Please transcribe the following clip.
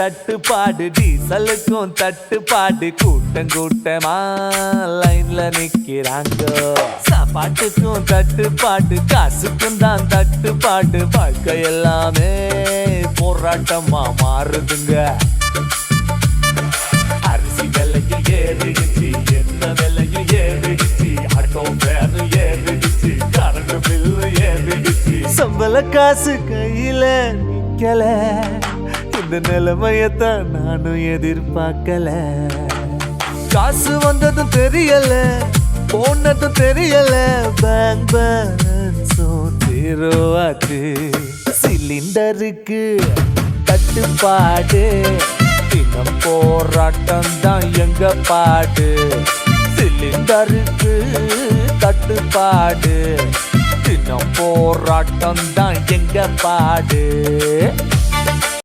தட்டுப்பாடு டீசலுக்கும் தட்டுப்பாடு கூட்டம் கூட்டமா லைன்ல நிக்கிறாங்க சாப்பாட்டுக்கும் தட்டுப்பாடு காசுக்கும் தான் தட்டுப்பாடு வாழ்க்கை எல்லாமே போராட்டமா மாறுதுங்க அரிசி விலையில் ஏறிடுச்சு என்ன விலையில் ஏறிடுச்சு ஆட்டோ ஃபேர் ஏறிடுச்சு கரண்ட் பில்லு ஏறிடுச்சு சம்பள காசு கையில நிக்கல இந்த நிலைமையத்தான் நானும் எதிர்பார்க்கல காசு வந்ததும் தெரியல போனதும் தெரியல பேங்க் பேலன்ஸும் ஜீரோ ஆச்சு சிலிண்டருக்கு தட்டுப்பாடு தினம் போராட்டம் தான் எங்க பாடு சிலிண்டருக்கு தட்டுப்பாடு தினம் போராட்டம் தான் எங்க பாடு